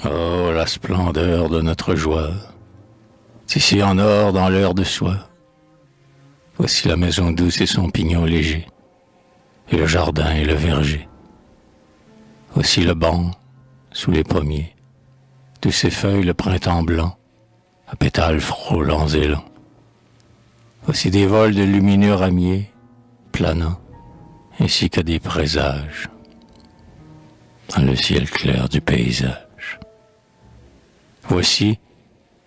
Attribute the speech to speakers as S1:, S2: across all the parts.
S1: Oh, la splendeur de notre joie, tissée en or dans l'heure de soie. Voici la maison douce et son pignon léger, et le jardin et le verger. Voici le banc sous les pommiers, de ses feuilles le printemps blanc, à pétales frôlants et lents. Voici des vols de lumineux ramiers, planants, ainsi que des présages, dans le ciel clair du paysage. Voici,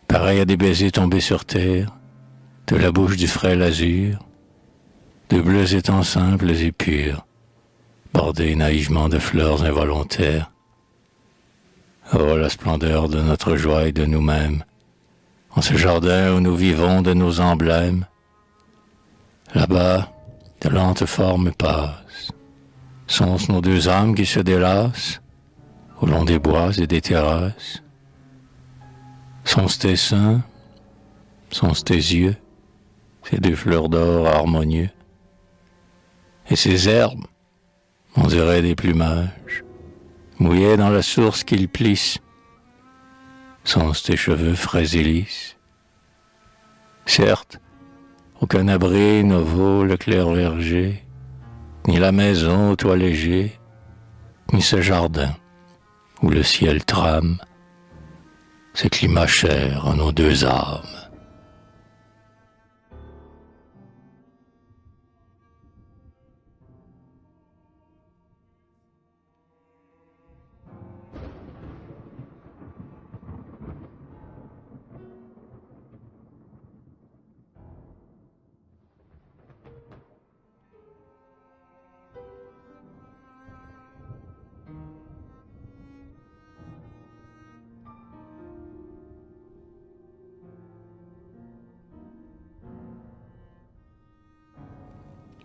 S1: pareil à des baisers tombés sur terre, de la bouche du frêle azur, de bleus étangs simples et purs, bordés naïvement de fleurs involontaires. Oh, la splendeur de notre joie et de nous-mêmes, en ce jardin où nous vivons de nos emblèmes. Là-bas, de lentes formes passent. Sont-ce nos deux âmes qui se délassent au long des bois et des terrasses? Sont-ce tes seins? Sont-ce tes yeux? Ces deux fleurs d'or harmonieux? Et ces herbes, on dirait des plumages, mouillés dans la source qu'ils plissent. Sont-ce tes cheveux frais et lisses? Certes, aucun abri ne vaut le clair verger, ni la maison au toit léger, ni ce jardin où le ciel trame ce climat cher à nos deux âmes.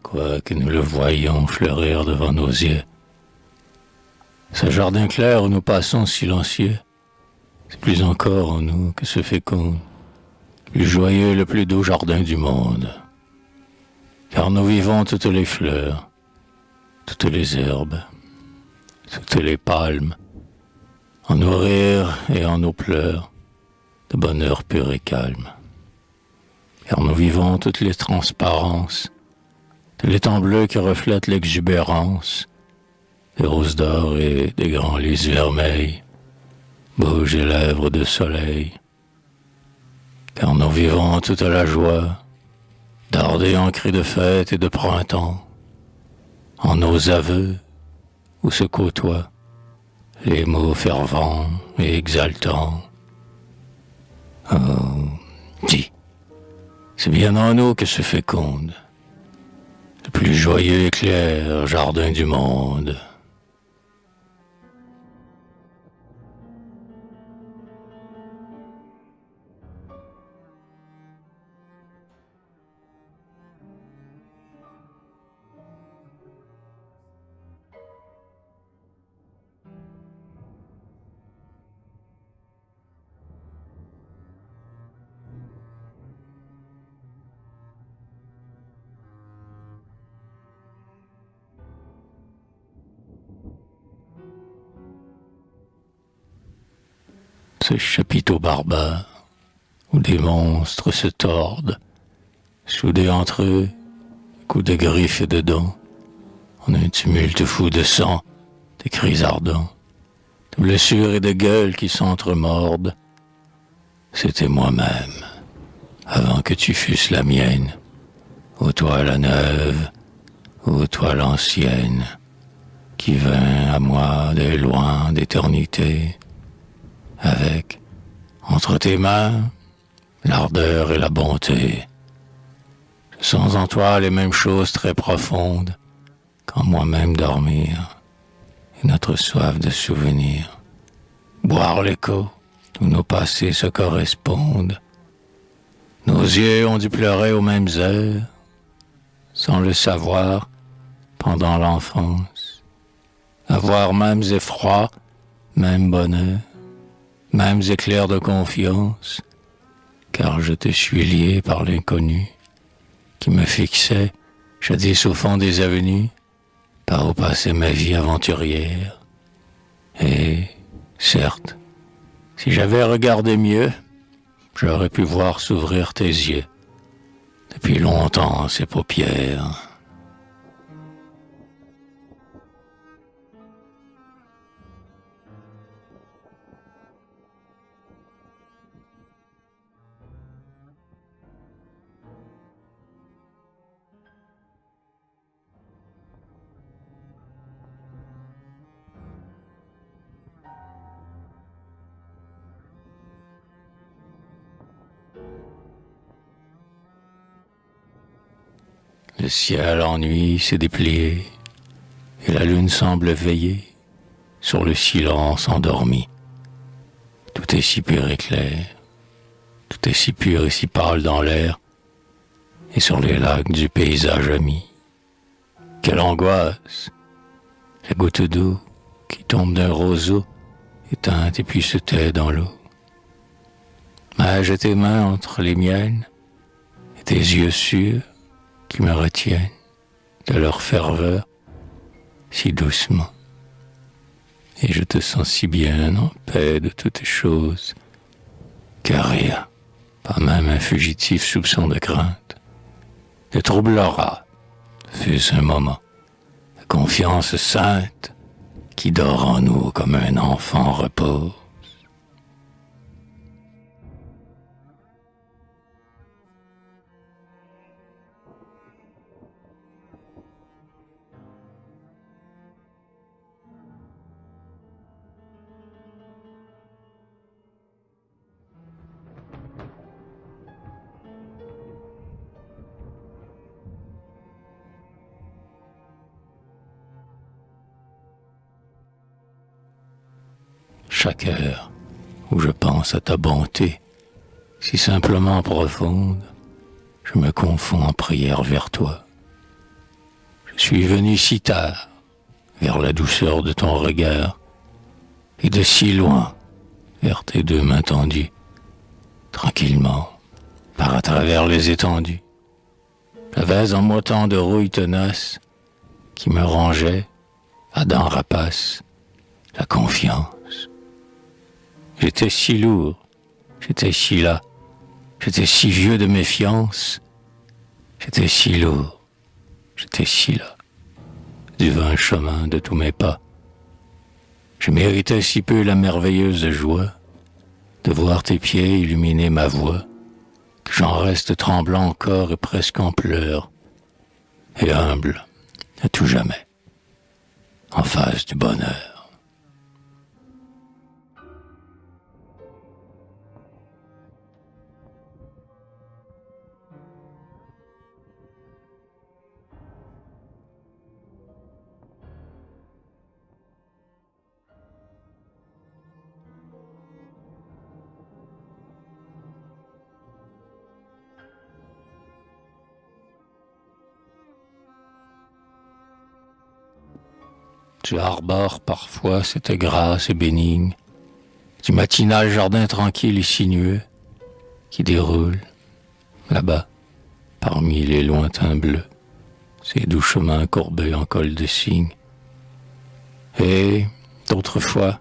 S1: Quoique nous le voyions fleurir devant nos yeux, ce jardin clair où nous passons silencieux, c'est plus encore en nous que ce fécond, le joyeux, le plus doux jardin du monde. Car nous vivons toutes les fleurs, toutes les herbes, toutes les palmes, en nos rires et en nos pleurs, de bonheur pur et calme. Car nous vivons toutes les transparences, de l'étang bleu qui reflète l'exubérance, des roses d'or et des grands lys vermeils, bouges et lèvres de soleil. Car nous vivons toute la joie, dardée en cris de fête et de printemps, en nos aveux où se côtoient les mots fervents et exaltants. Oh, dis, c'est bien en nous que se féconde le plus joyeux et clair jardin du monde. Ce chapiteau barbare, où des monstres se tordent, soudés entre eux, coups de griffes et de dents, en un tumulte fou de sang, des cris ardents, de blessures et de gueules qui s'entremordent. C'était moi-même, avant que tu fusses la mienne, ô toi la neuve, ô toi l'ancienne, qui vint à moi de loin d'éternité, avec, entre tes mains, l'ardeur et la bonté. Je sens en toi les mêmes choses très profondes qu'en moi-même dormir, et notre soif de souvenir. Boire l'écho où nos passés se correspondent. Nos yeux ont dû pleurer aux mêmes heures, sans le savoir, pendant l'enfance. Avoir mêmes effrois, même bonheur, mêmes éclairs de confiance, car je te suis lié par l'inconnu, qui me fixait, jadis au fond des avenues, par où passait ma vie aventurière. Et, certes, Si j'avais regardé mieux, j'aurais pu voir s'ouvrir tes yeux. Depuis longtemps, ces paupières. Le ciel en nuit s'est déplié, et la lune semble veiller sur le silence endormi. Tout est si pur et clair, tout est si pur et si pâle dans l'air, et sur les lacs du paysage ami. Quelle angoisse! La goutte d'eau qui tombe d'un roseau, éteinte et puis se tait dans l'eau. Mais j'ai tes mains entre les miennes, et tes yeux sûrs qui me retiennent de leur ferveur si doucement. Et je te sens si bien en paix de toutes choses que rien, pas même un fugitif soupçon de crainte, ne troublera, fût-ce un moment, la confiance sainte qui dort en nous comme un enfant repose. Chaque heure où je pense à ta bonté, si simplement profonde, je me confonds en prière vers toi. Je suis venu si tard, vers la douceur de ton regard, et de si loin, vers tes deux mains tendues, tranquillement, par à travers les étendues. J'avais en moi tant de rouille tenace, qui me rongeait, à dents rapaces, la confiance. J'étais si lourd, j'étais si las, j'étais si vieux de méfiance, j'étais si lourd, j'étais si las, du vain chemin de tous mes pas. Je méritais si peu la merveilleuse joie de voir tes pieds illuminer ma voie, que j'en reste tremblant encore et presque en pleurs, et humble à tout jamais, en face du bonheur. Tu arbores parfois cette grâce bénigne du matinal jardin tranquille et sinueux qui déroule, là-bas, parmi les lointains bleus, ces doux chemins courbés en col de cygne. Et, d'autres fois,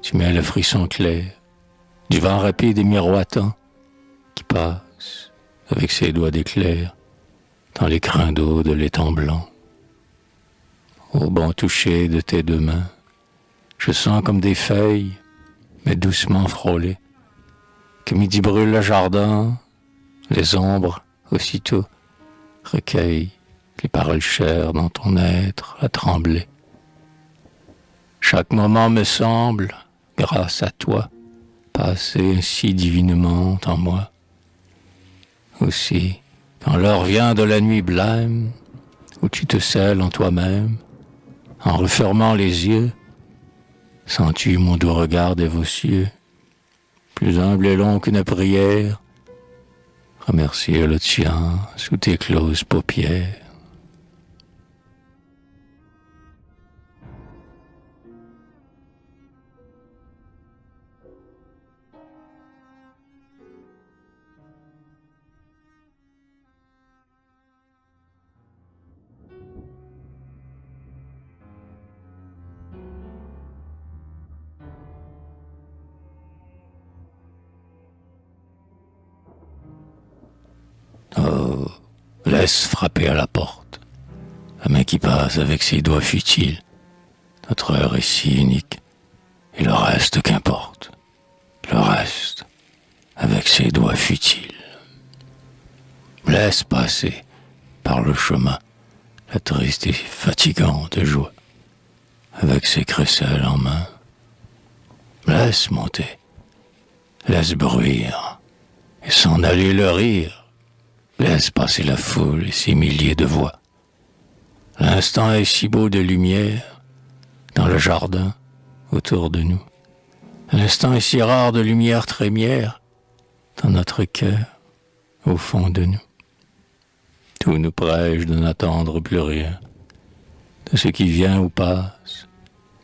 S1: tu mets le frisson clair du vent rapide et miroitant qui passe avec ses doigts d'éclair dans les crins d'eau de l'étang blanc. Au bon toucher de tes deux mains, je sens comme des feuilles, mais doucement frôlées, que midi brûle le jardin, les ombres, aussitôt, recueillent les paroles chères dans ton être à trembler. Chaque moment me semble, grâce à toi, passer ainsi divinement en moi. Aussi, quand l'heure vient de la nuit blême, où tu te scelles en toi-même, en refermant les yeux, sens-tu mon doux regard dévotieux, plus humble et long qu'une prière, remercier le tien sous tes closes paupières. Oh, laisse frapper à la porte, la main qui passe avec ses doigts futiles. Notre heure est si unique, et le reste qu'importe. Le reste, avec ses doigts futiles. Laisse passer par le chemin la triste et fatigante joie, avec ses crécelles en main. Laisse monter, laisse bruire, et s'en aller le rire. Laisse passer la foule et ses milliers de voix. L'instant est si beau de lumière, dans le jardin, autour de nous. L'instant est si rare de lumière trémière, dans notre cœur, au fond de nous. Tout nous prêche de n'attendre plus rien, de ce qui vient ou passe,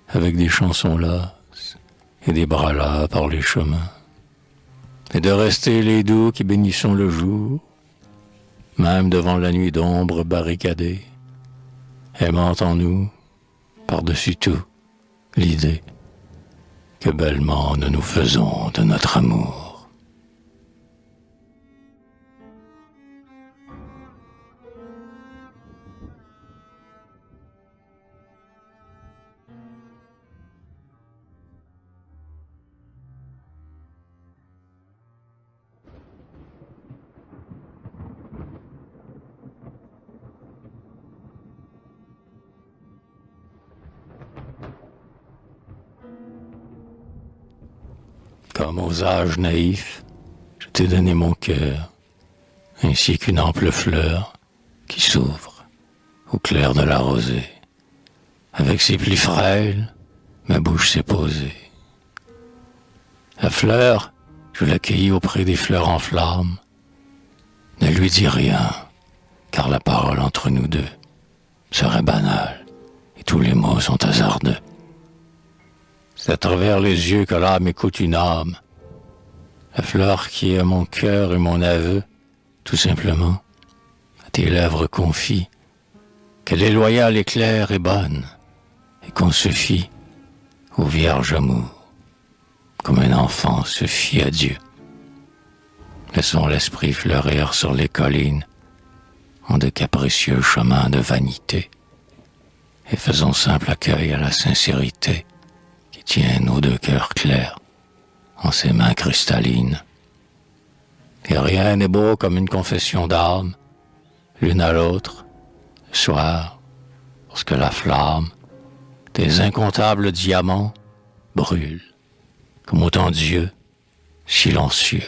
S1: avec des chansons lasses et des bras las par les chemins, et de rester les doux qui bénissons le jour, même devant la nuit d'ombre barricadée, aimant en nous, par-dessus tout, l'idée que bellement nous nous faisons de notre amour. Comme aux âges naïfs, je t'ai donné mon cœur, ainsi qu'une ample fleur qui s'ouvre au clair de la rosée. Avec ses plis frêles, ma bouche s'est posée. La fleur, je l'accueillis auprès des fleurs en flammes. Ne lui dis rien, car la parole entre nous deux serait banale, et tous les mots sont hasardeux. C'est à travers les yeux que l'âme écoute une âme. La fleur qui est mon cœur et mon aveu, tout simplement, à tes lèvres confie, qu'elle est loyale et claire et bonne, et qu'on se fie au vierge amour, comme un enfant se fie à Dieu. Laissons l'esprit fleurir sur les collines, en de capricieux chemins de vanité, et faisons simple accueil à la sincérité, tient nos deux cœurs clairs en ses mains cristallines. Et rien n'est beau comme une confession d'âme, l'une à l'autre, le soir, lorsque la flamme des incomptables diamants brûle, comme autant d'yeux silencieux,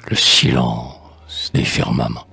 S1: le silence des firmaments.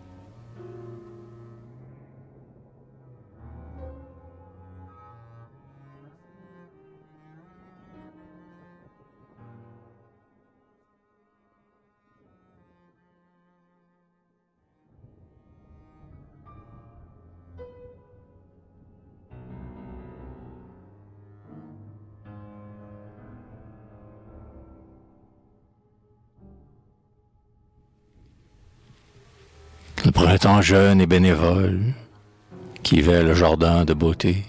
S1: Le printemps jeune et bénévole, qui vêt le jardin de beauté,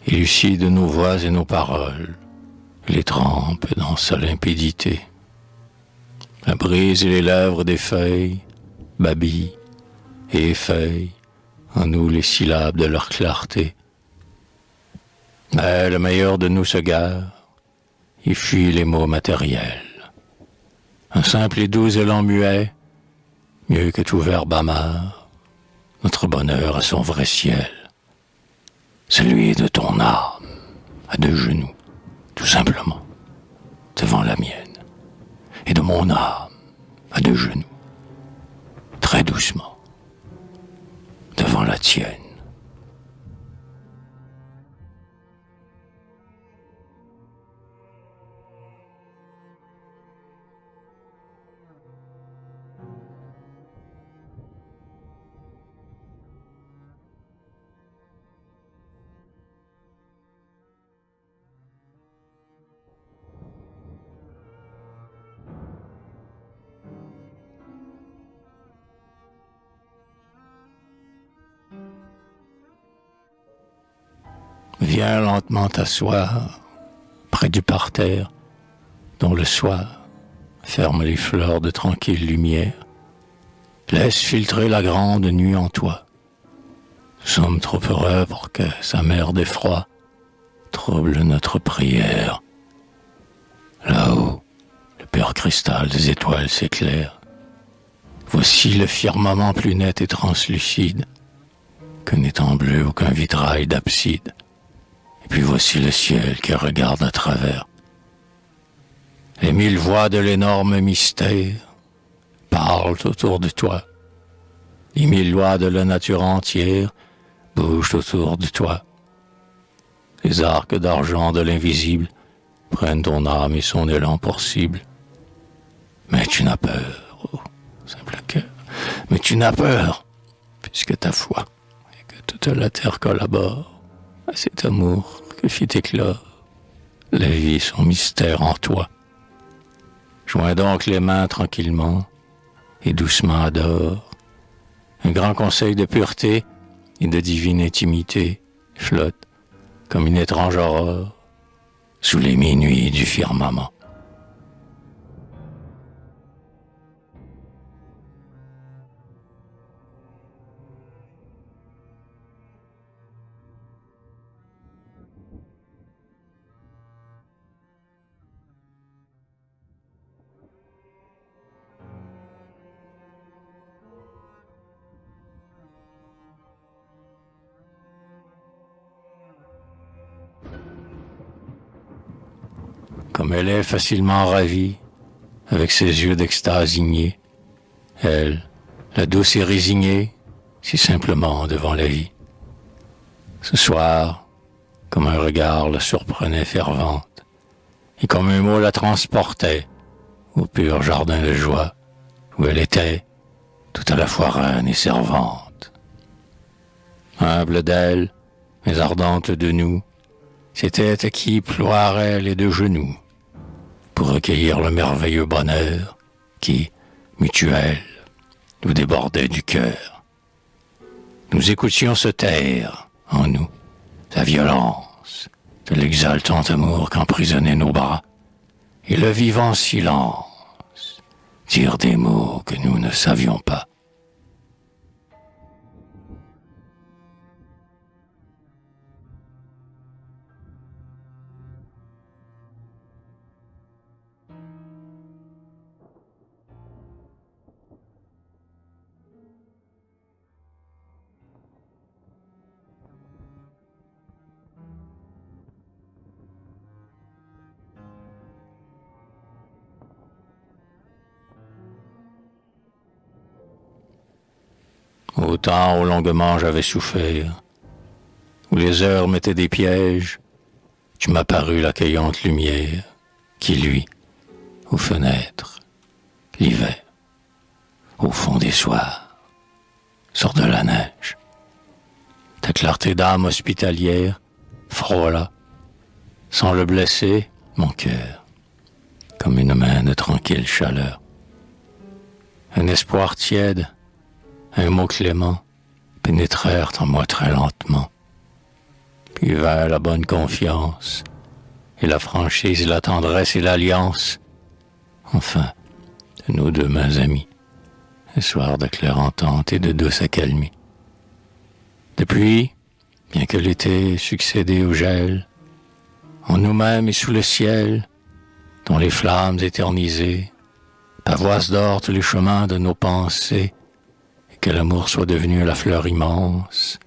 S1: élucide nos voix et nos paroles, les trempe dans sa limpidité. La brise et les lèvres des feuilles babillent et effeuillent en nous les syllabes de leur clarté. Mais le meilleur de nous se gare, et fuit les mots matériels. Un simple et doux élan muet, mieux que tout verbe amer, notre bonheur a son vrai ciel, celui de ton âme, à deux genoux, tout simplement, devant la mienne, et de mon âme, à deux genoux, très doucement, devant la tienne. Viens lentement t'asseoir près du parterre dont le soir ferme les fleurs de tranquille lumière. laisse filtrer la grande nuit en toi. Nous sommes trop heureux pour que sa mer d'effroi trouble notre prière. Là-haut, le pur cristal des étoiles s'éclaire. Voici le firmament plus net et translucide qu'un étang bleu ou qu'un vitrail d'abside. Et puis voici le ciel qui regarde à travers. Les 1000 voix de l'énorme mystère parlent autour de toi. Les 1000 lois de la nature entière bougent autour de toi. Les arcs d'argent de l'invisible prennent ton âme et son élan pour cible. Mais tu n'as peur, oh, simple cœur, mais tu n'as peur, puisque ta foi et que toute la terre collabore à cet amour que fit éclore la vie et son mystère en toi. Joins donc les mains tranquillement et doucement adore. Un grand conseil de pureté et de divine intimité flotte comme une étrange aurore sous les minuits du firmament. Comme elle est facilement ravie, avec ses yeux d'extase ignée, elle, la douce et résignée, si simplement devant la vie. Ce soir, comme un regard la surprenait fervente, et comme un mot la transportait au pur jardin de joie, où elle était, tout à la fois reine et servante. Humble d'elle, mais ardente de nous, c'était qui ploierait les deux genoux pour recueillir le merveilleux bonheur qui, mutuel, nous débordait du cœur. Nous écoutions se taire en nous la violence de l'exaltant amour qu'emprisonnait nos bras et le vivant silence dire des mots que nous ne savions pas. Au temps où longuement j'avais souffert, où les heures mettaient des pièges, tu m'as paru l'accueillante lumière qui, lui, aux fenêtres, l'hiver, au fond des soirs, sort de la neige. Ta clarté d'âme hospitalière frôla, sans le blesser, mon cœur, comme une main de tranquille chaleur. Un espoir tiède, un mot clément pénétrèrent en moi très lentement. Puis vint la bonne confiance, et la franchise, la tendresse et l'alliance. Enfin, de nos deux mains amies, un soir de claire entente et de douce accalmie. Depuis, bien que l'été succédé au gel, en nous-mêmes et sous le ciel, dont les flammes éternisées pavoisent d'or tous les chemins de nos pensées, que l'amour soit devenu la fleur immense,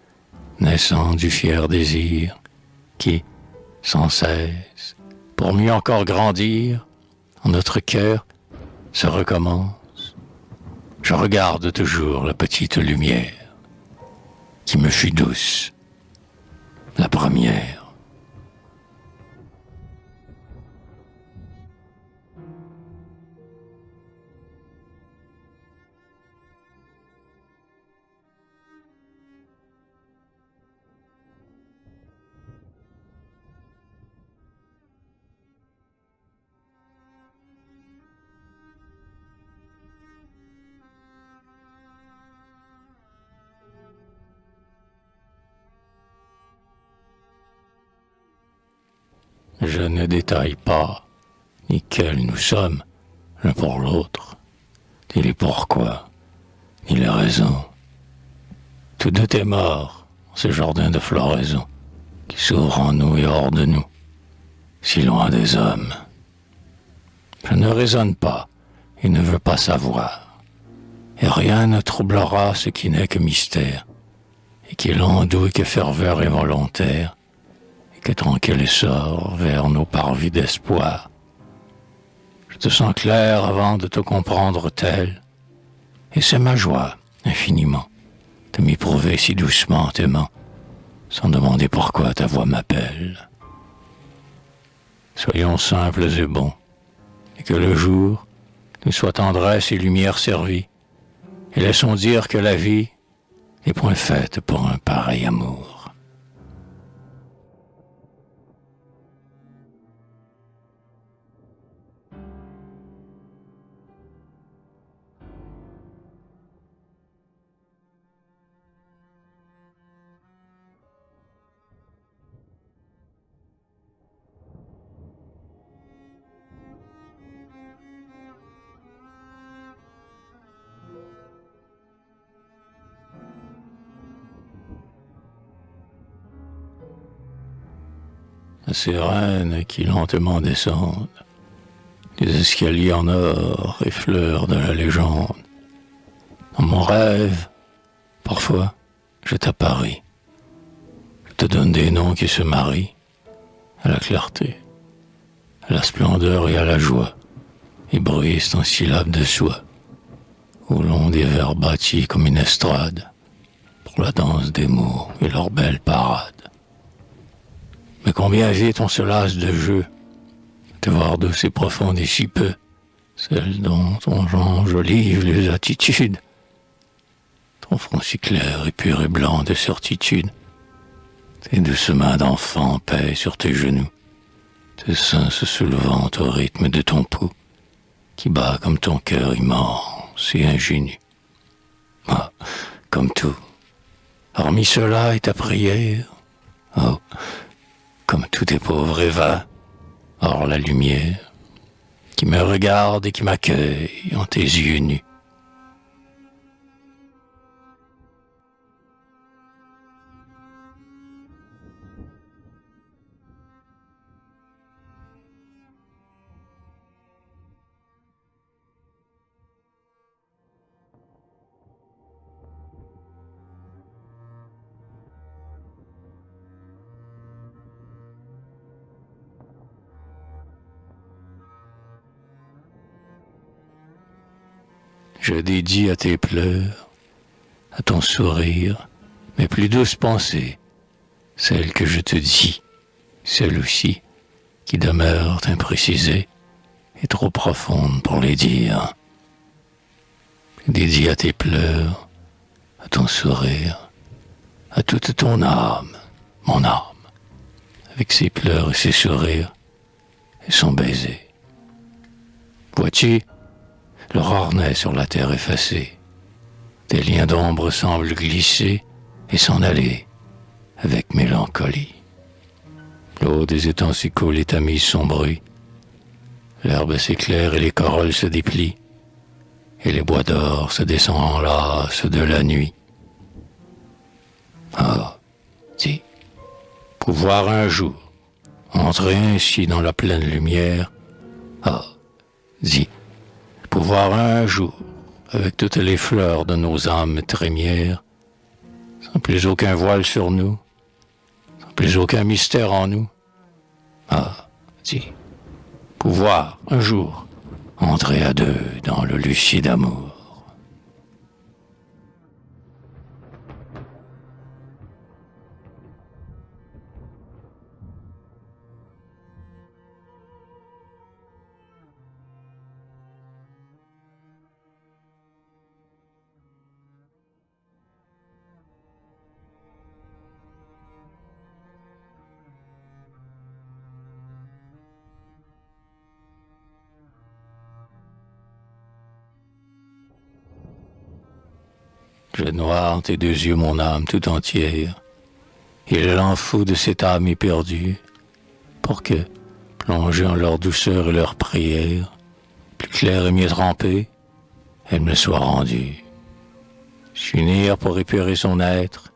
S1: naissant du fier désir, qui, sans cesse, pour mieux encore grandir, en notre cœur, se recommence. Je regarde toujours la petite lumière, qui me fut douce, la première. Je ne détaille pas ni quels nous sommes l'un pour l'autre, ni les pourquoi, ni les raisons. Tout deux est mort, ce jardin de floraison, qui s'ouvre en nous et hors de nous, si loin des hommes. Je ne raisonne pas et ne veux pas savoir, et rien ne troublera ce qui n'est que mystère, et qui est lent, doux et que ferveur involontaire, et que tranquille essor vers nos parvis d'espoir. Je te sens clair avant de te comprendre tel, et c'est ma joie, infiniment, de m'éprouver si doucement t'aimant, sans demander pourquoi ta voix m'appelle. Soyons simples et bons, et que le jour nous soit tendresse et lumière servie, et laissons dire que la vie n'est point faite pour un pareil amour. La sirène qui lentement descendent des escaliers en or et fleurs de la légende. Dans mon rêve, parfois, je t'apparais. Je te donne des noms qui se marient à la clarté, à la splendeur et à la joie, et bruissent en syllabes de soie, au long des vers bâtis comme une estrade, pour la danse des mots et leur belle parade. Mais combien vite on se lasse de jeu, de voir douce et profonde et si peu, celle dont on enjolive les attitudes. Ton front si clair et pur et blanc de certitude, tes douces mains d'enfant paient sur tes genoux, tes seins se soulevant au rythme de ton pouls, qui bat comme ton cœur immense et ingénu. Ah, comme tout, hormis cela et ta prière, oh, comme tout est pauvre et vain, hors la lumière, qui me regarde et qui m'accueille en tes yeux nus. Je dédie à tes pleurs, à ton sourire, mes plus douces pensées, celles que je te dis, celles aussi qui demeurent imprécisées et trop profondes pour les dire. Je dédie à tes pleurs, à ton sourire, à toute ton âme, mon âme, avec ses pleurs et ses sourires et son baiser. Vois-tu, l'aurore naît sur la terre effacée. Des liens d'ombre semblent glisser et s'en aller avec mélancolie. L'eau des étangs s'écoule et tamise son bruit. L'herbe s'éclaire et les corolles se déplient. Et les bois d'or se descendent en lasse de la nuit. Ah, dis, pouvoir un jour entrer ainsi dans la pleine lumière. Ah, dis, pouvoir un jour, avec toutes les fleurs de nos âmes trémières, sans plus aucun voile sur nous, sans plus aucun mystère en nous. Ah, dis, pouvoir un jour entrer à deux dans le lucide amour. Je noie en tes deux yeux mon âme tout entière, et l'élan fou de cette âme éperdue, pour que, plongée en leur douceur et leur prière, plus claire et mieux trempée, elle me soit rendue. s'unir pour épurer son être,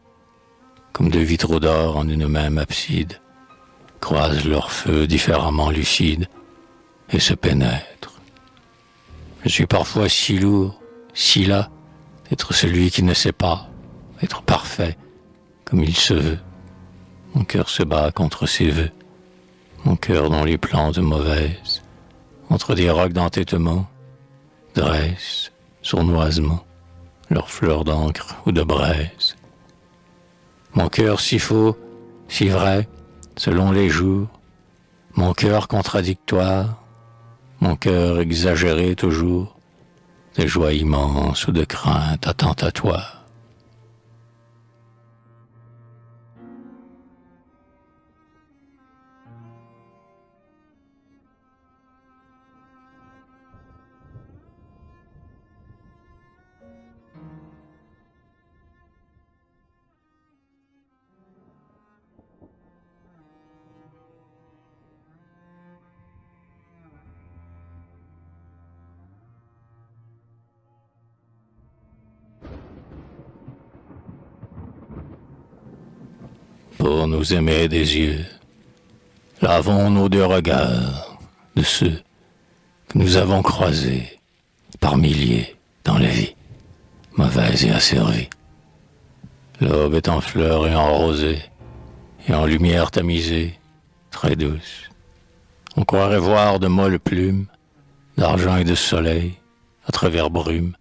S1: comme deux vitraux d'or en une même abside, croisent leurs feux différemment lucides et se pénètrent. Je suis parfois si lourd, si las, d'être celui qui ne sait pas, être parfait comme il se veut. Mon cœur se bat contre ses vœux, mon cœur dont les plantes mauvaises, entre des rocs d'entêtement, dressent sournoisement leurs fleurs d'encre ou de braise. Mon cœur si faux, si vrai, selon les jours, mon cœur contradictoire, mon cœur exagéré toujours, de joie immense ou de crainte attentatoire. Pour nous aimer des yeux, lavons nos deux regards de ceux que nous avons croisés par milliers dans la vie, mauvaise et asservie. L'aube est en fleurs et en rosée, et en lumière tamisée, très douce. On croirait voir de molles plumes, d'argent et de soleil, à travers brume,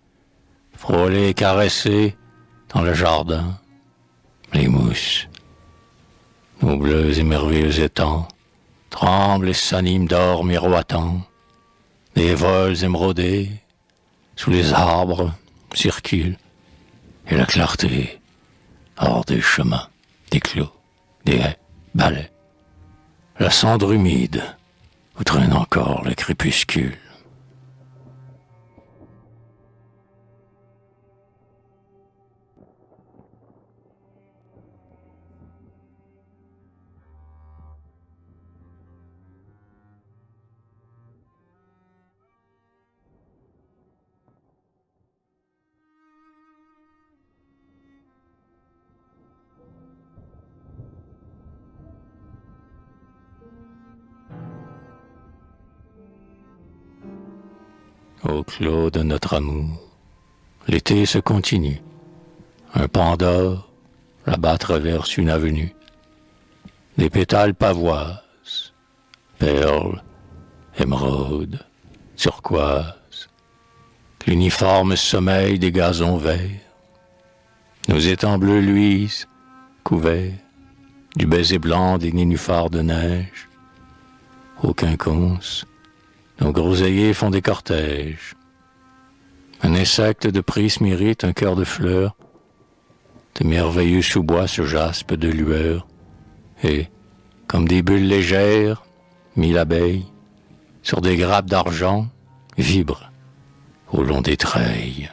S1: frôler et caresser dans le jardin les mousses. Nos bleus et merveilleux étangs tremblent et s'animent d'or miroitant. Des vols émeraudés sous les arbres circulent, et la clarté hors des chemins, des clos, des haies, balaie. La cendre humide où traîne encore le crépuscule. Au clos de notre amour, l'été se continue. Un pan d'or, là-bas traverse une avenue. Des pétales pavoises, perles, émeraudes, turquoises. L'uniforme sommeil des gazons verts. Nos étangs bleus luisent, couverts du baiser blanc des nénuphars de neige. Au quinconce, nos groseilliers font des cortèges. Un insecte de prisme irrite un cœur de fleurs. De merveilleux sous-bois se jaspent de lueur. Et, comme des bulles légères, mille abeilles, sur des grappes d'argent, vibrent au long des treilles.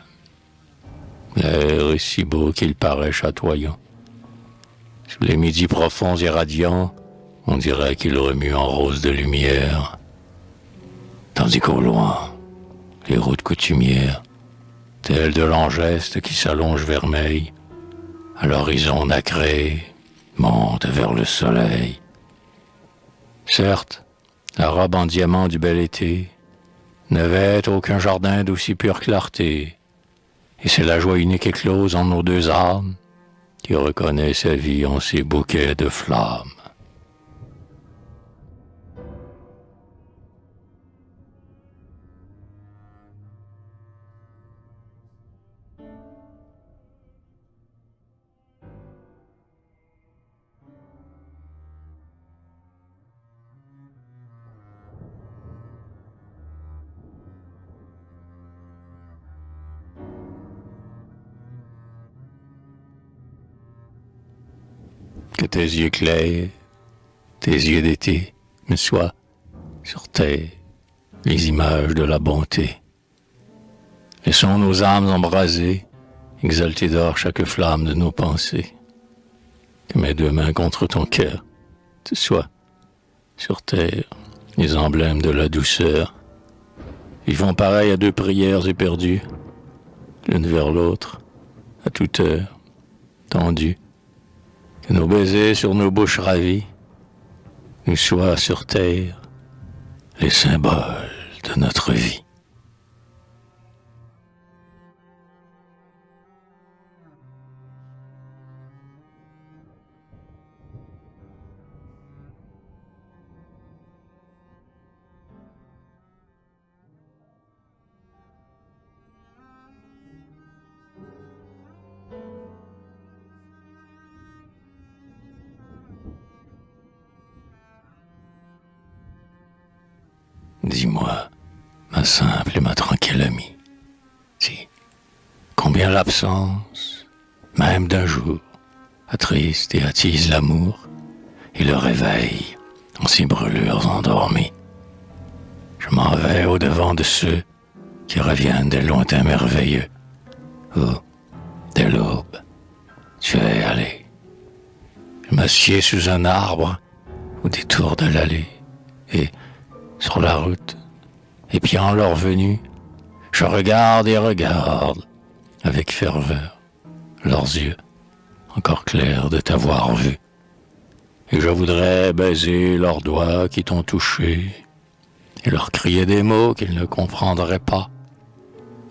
S1: L'air est si beau qu'il paraît chatoyant. Sous les midis profonds et radiants, on dirait qu'il remue en rose de lumière. Tandis qu'au loin, les routes coutumières, telles de l'Angeste qui s'allonge vermeille, à l'horizon nacré, montent vers le soleil. Certes, la robe en diamant du bel été ne vêt aucun jardin d'aussi pure clarté, et c'est la joie unique éclose en nos deux âmes qui reconnaît sa vie en ses bouquets de flammes. Que tes yeux clairs, tes yeux d'été, me soient sur terre les images de la bonté. Laissons nos âmes embrasées, exalter d'or chaque flamme de nos pensées. Que mes deux mains contre ton cœur te soient sur terre les emblèmes de la douceur. Ils font pareil à deux prières éperdues, l'une vers l'autre, à toute heure, tendue, que nos baisers sur nos bouches ravies nous soient sur terre les symboles de notre vie. Dis-moi, ma simple et ma tranquille amie, si, combien l'absence, même d'un jour, attriste et attise l'amour et le réveil en ces brûlures endormies. Je m'en vais au-devant de ceux qui reviennent des lointains merveilleux. Oh, dès l'aube, tu es allé. Je m'assieds sous un arbre au détour de l'allée et, sur la route, épiant leur venue, je regarde et regarde avec ferveur leurs yeux, encore clairs de t'avoir vu. Et je voudrais baiser leurs doigts qui t'ont touché et leur crier des mots qu'ils ne comprendraient pas.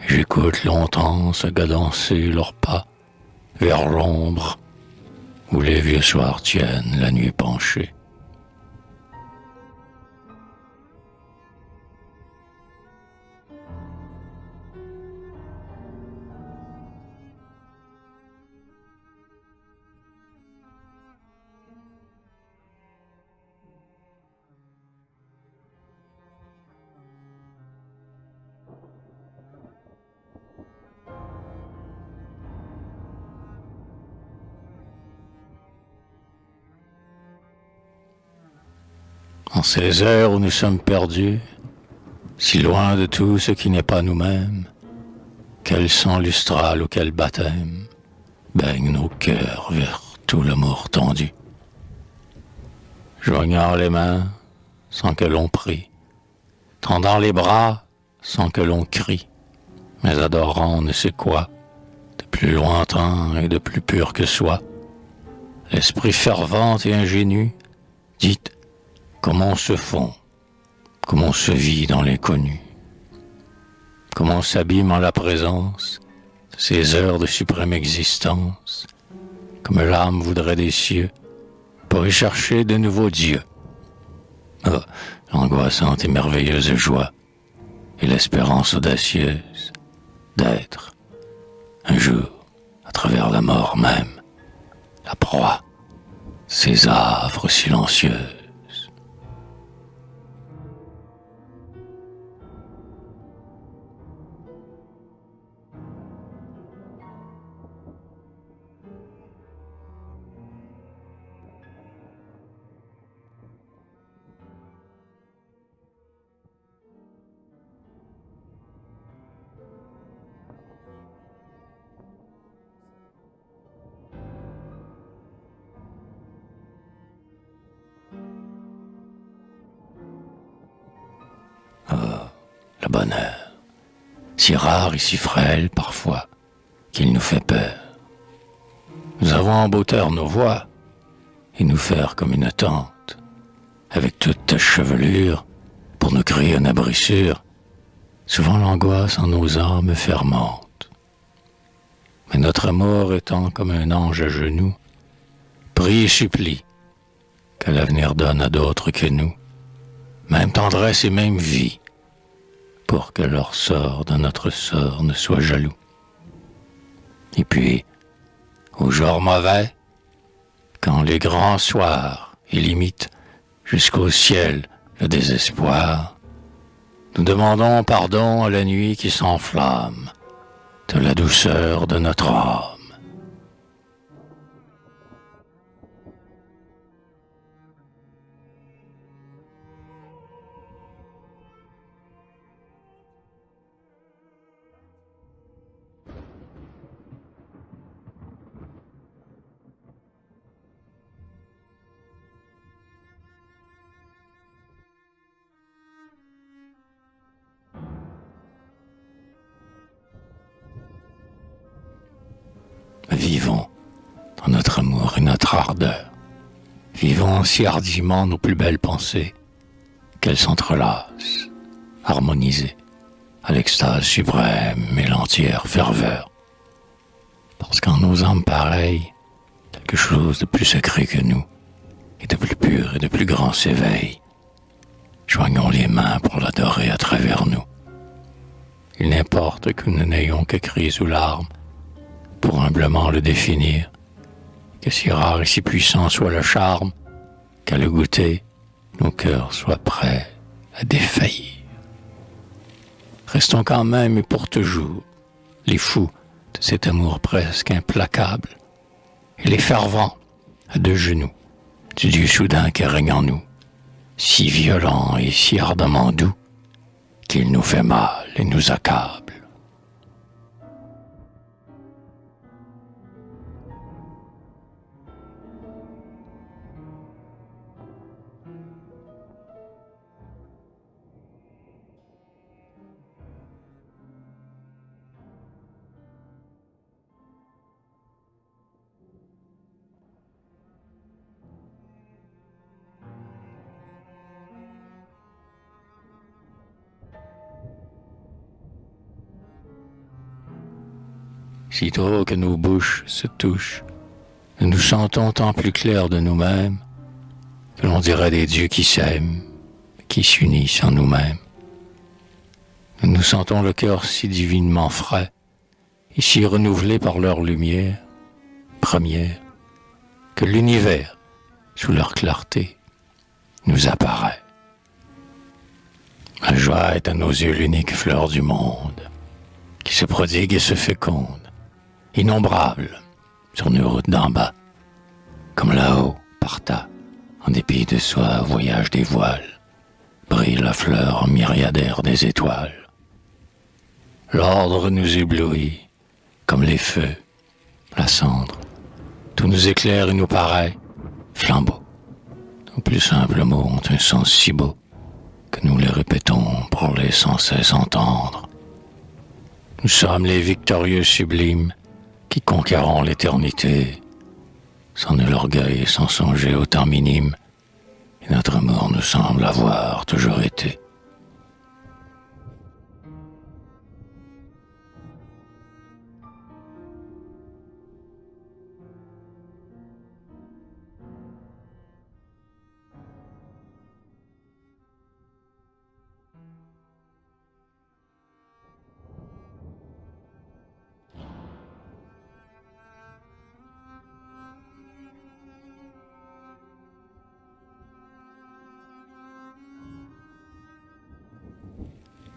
S1: J'écoute longtemps se cadencer leurs pas vers l'ombre où les vieux soirs tiennent la nuit penchée. En ces heures où nous sommes perdus, si loin de tout ce qui n'est pas nous-mêmes, quel sang lustral ou quel baptême baigne nos cœurs vers tout l'amour tendu. Joignant les mains sans que l'on prie, tendant les bras sans que l'on crie, mais adorant ne sait quoi, de plus lointain et de plus pur que soi, l'esprit fervent et ingénu, dites comment on se fond, comment on se vit dans l'inconnu, comment on s'abîme en la présence de ces heures de suprême existence, comme l'âme voudrait des cieux, pour y chercher de nouveaux dieux. Oh, l'angoissante et merveilleuse joie, et l'espérance audacieuse d'être, un jour, à travers la mort même, la proie, ces affres silencieuses. Le bonheur, si rare et si frêle parfois, qu'il nous fait peur. Nous avons en hauteur nos voix, et nous faire comme une tente, avec toute ta chevelure, pour nous créer un abri sûr, souvent l'angoisse en nos âmes fermente. Mais notre amour étant comme un ange à genoux, prie et supplie que l'avenir donne à d'autres que nous, même tendresse et même vie, pour que leur sort de notre sort ne soit jaloux. Et puis, au jour mauvais, quand les grands soirs illimitent jusqu'au ciel le désespoir, nous demandons pardon à la nuit qui s'enflamme de la douceur de notre âme. Vivons dans notre amour et notre ardeur. Vivons si hardiment nos plus belles pensées, qu'elles s'entrelacent, harmonisées, à l'extase suprême et l'entière ferveur. Parce qu'en nos âmes pareilles, quelque chose de plus secret que nous, et de plus pur et de plus grand s'éveille. Joignons les mains pour l'adorer à travers nous. Il n'importe que nous n'ayons que cris ou larmes pour humblement le définir, que si rare et si puissant soit le charme, qu'à le goûter, nos cœurs soient prêts à défaillir. Restons quand même et pour toujours les fous de cet amour presque implacable et les fervents à deux genoux du Dieu soudain qui règne en nous, si violent et si ardemment doux qu'il nous fait mal et nous accable. Sitôt que nos bouches se touchent, nous nous sentons tant plus clairs de nous-mêmes que l'on dirait des dieux qui s'aiment, qui s'unissent en nous-mêmes. Nous nous sentons le cœur si divinement frais et si renouvelé par leur lumière première que l'univers, sous leur clarté, nous apparaît. La joie est à nos yeux l'unique fleur du monde, qui se prodigue et se féconde, innombrable sur nos routes d'en bas, comme là-haut, par tas, en dépit de soi, voyage des voiles, brille la fleur en myriadaire des étoiles. L'ordre nous éblouit, comme les feux, la cendre, tout nous éclaire et nous paraît flambeau. Nos plus simples mots ont un sens si beau que nous les répétons pour les sans cesse entendre. Nous sommes les victorieux sublimes qui conquérons l'éternité, sans nul orgueil et sans songer au temps minime, et notre amour nous semble avoir toujours été.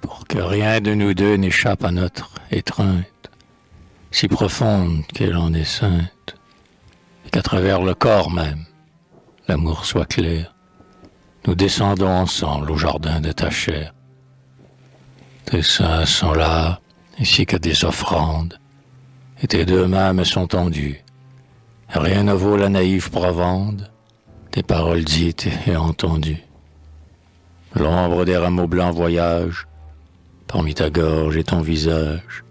S1: Pour que rien de nous deux n'échappe à notre étreinte, si profonde qu'elle en est sainte, et qu'à travers le corps même, l'amour soit clair, nous descendons ensemble au jardin de ta chair. Tes seins sont là, ainsi que des offrandes, et tes deux mains me sont tendues. Rien ne vaut la naïve provende, tes paroles dites et entendues. L'ombre des rameaux blancs voyage parmi ta gorge et ton visage,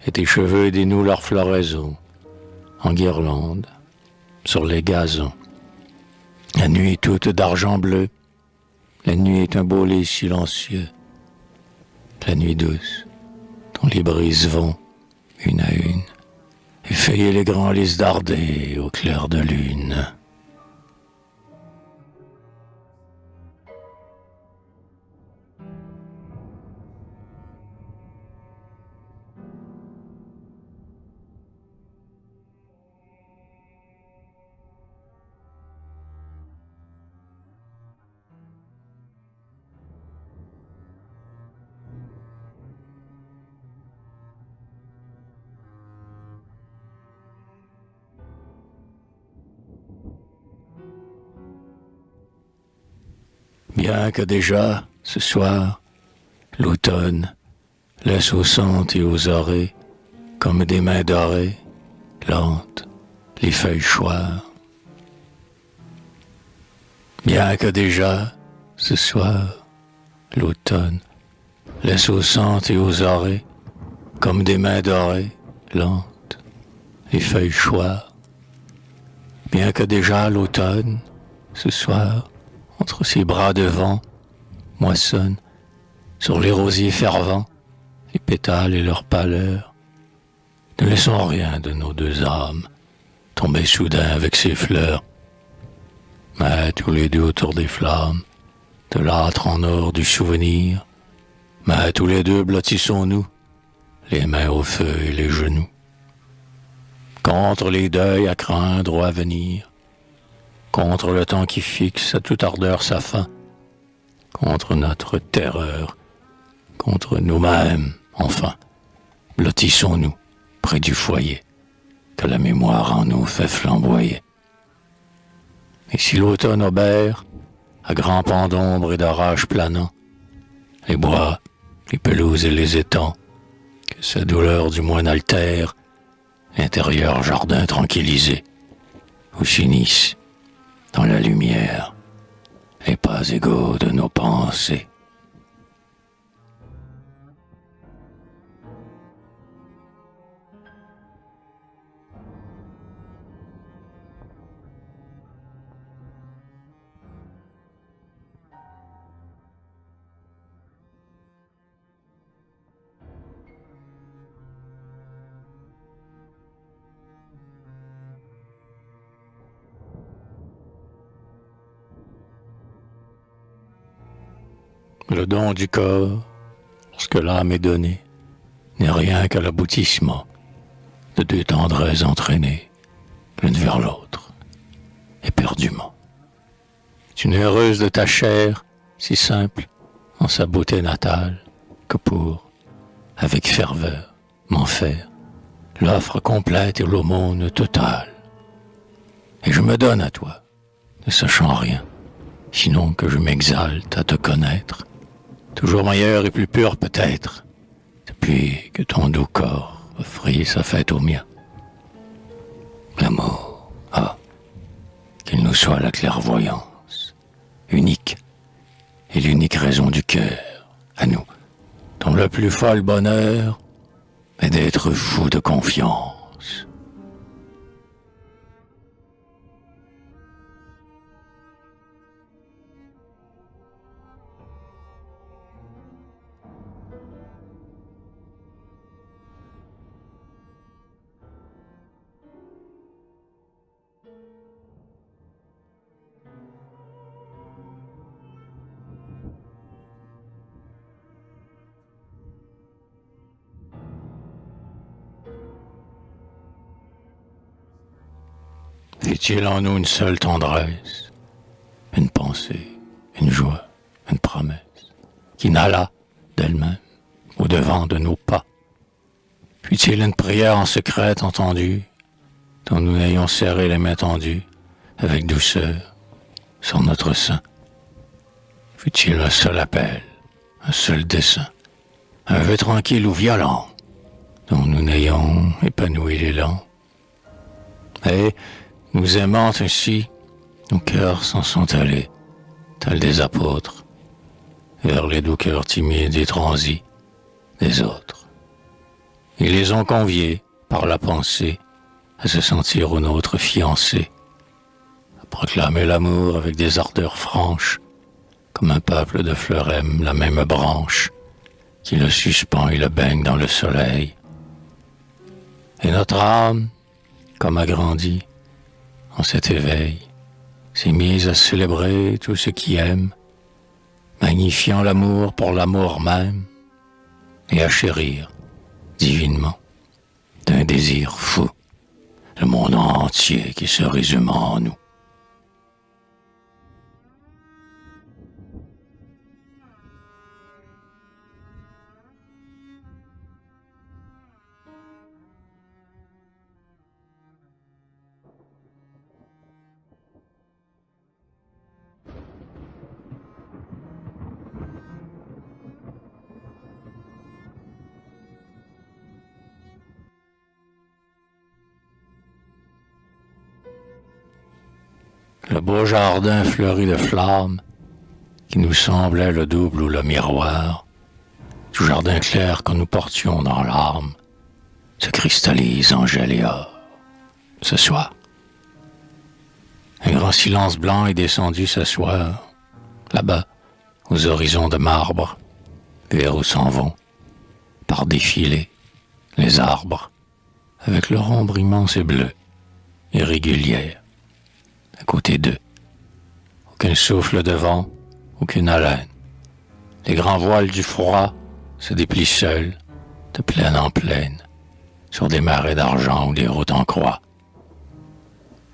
S1: et tes cheveux dénouent leur floraison en guirlande sur les gazons. La nuit toute d'argent bleu, la nuit est un beau lit silencieux. La nuit douce, dont les brises vont, une à une, effeuiller les grands lys dardés au clair de lune. Bien que déjà, ce soir, l'automne laisse aux sentes et aux orées, comme des mains dorées, lentes, les feuilles choir. Bien que déjà, ce soir, l'automne laisse aux sentes et aux orées, comme des mains dorées, lentes, les feuilles choient, bien que déjà l'automne, ce soir, entre ses bras de vent, moissonne, sur les rosiers fervents, les pétales et leur pâleur. Ne laissons rien de nos deux âmes tomber soudain avec ses fleurs, mais tous les deux autour des flammes, de l'âtre en or du souvenir, mais tous les deux blottissons-nous, les mains au feu et les genoux. Contre les deuils à craindre ou à venir, contre le temps qui fixe à toute ardeur sa fin, contre notre terreur, contre nous-mêmes, enfin, blottissons-nous près du foyer que la mémoire en nous fait flamboyer. Et si l'automne obère, à grands pans d'ombre et d'orage planant, les bois, les pelouses et les étangs, que sa douleur du moins n'altère, l'intérieur jardin tranquillisé, où s'unissent, dans la lumière, les pas égaux de nos pensées. Le don du corps, lorsque l'âme est donnée, n'est rien qu'à l'aboutissement de deux tendresses entraînées, l'une vers l'autre, éperdument. Tu n'es heureuse de ta chair, si simple, en sa beauté natale, que pour, avec ferveur, m'en faire l'offre complète et l'aumône totale. Et je me donne à toi, ne sachant rien, sinon que je m'exalte à te connaître, toujours meilleur et plus pur peut-être, depuis que ton doux corps offrit sa fête au mien. L'amour, qu'il nous soit la clairvoyance, unique, et l'unique raison du cœur, à nous, dont le plus fol bonheur est d'être fou de confiance. Vit-il en nous une seule tendresse, une pensée, une joie, une promesse, qui n'alla d'elle-même au-devant de nos pas? Fut-il une prière en secret entendue, dont nous n'ayons serré les mains tendues, avec douceur, sur notre sein? Fut-il un seul appel, un seul dessein, un vœu tranquille ou violent, dont nous n'ayons épanoui l'élan? Et, nous aimant ainsi, nos cœurs s'en sont allés, tels des apôtres, vers les doux cœurs timides et transis des autres. Ils les ont conviés, par la pensée, à se sentir aux nôtres fiancés, à proclamer l'amour avec des ardeurs franches, comme un peuple de fleurs aime la même branche, qui le suspend et le baigne dans le soleil. Et notre âme, comme agrandie, en cet éveil, s'est mise à célébrer tout ce qui aime, magnifiant l'amour pour l'amour même, et à chérir, divinement, d'un désir fou, le monde entier qui se résume en nous. Le beau jardin fleuri de flammes, qui nous semblait le double ou le miroir, du jardin clair que nous portions dans l'âme, se cristallise en gel et or. ce soir. Un grand silence blanc est descendu ce soir, là-bas, aux horizons de marbre, vers où s'en vont, par défilé, les arbres, avec leur ombre immense et bleue, irrégulière, à côté d'eux. Aucun souffle de vent, aucune haleine. Les grands voiles du froid se déplient seuls, de plaine en plaine, sur des marais d'argent ou des routes en croix.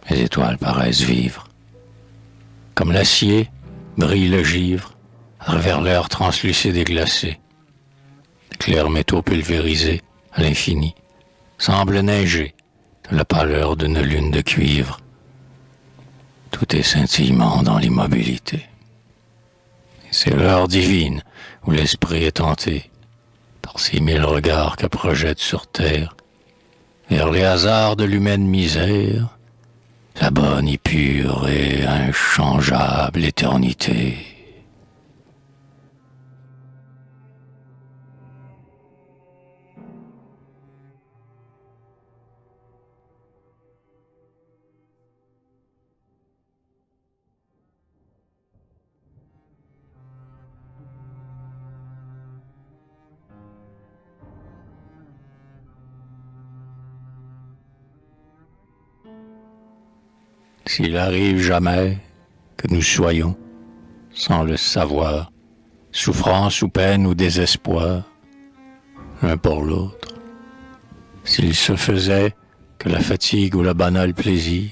S1: Les étoiles paraissent vivre. Comme l'acier, brille le givre, à travers l'air translucide et glacé. Les clairs métaux pulvérisés, à l'infini, semblent neiger de la pâleur d'une lune de cuivre. Tout est scintillement dans l'immobilité. C'est l'heure divine où l'esprit est tenté par ces 1000 regards que projette sur terre vers les hasards de l'humaine misère, la bonne et pure et inchangeable éternité. S'il arrive jamais que nous soyons, sans le savoir, souffrance ou peine ou désespoir, l'un pour l'autre, s'il se faisait que la fatigue ou le banal plaisir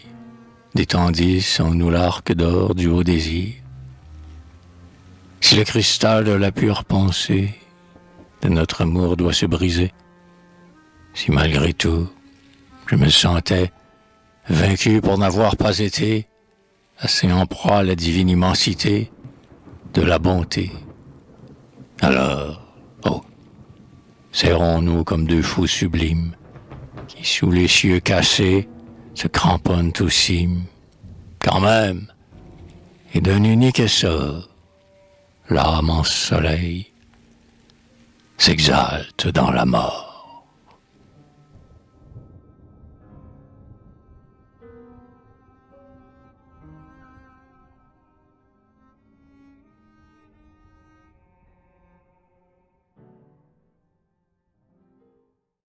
S1: détendissent en nous l'arc d'or du haut désir, si le cristal de la pure pensée de notre amour doit se briser, si malgré tout je me sentais vaincu pour n'avoir pas été assez en proie à la divine immensité de la bonté. Alors, serrons-nous comme deux fous sublimes qui, sous les cieux cassés, se cramponnent aux cimes. Quand même, et d'un unique essor, l'âme en soleil s'exalte dans la mort.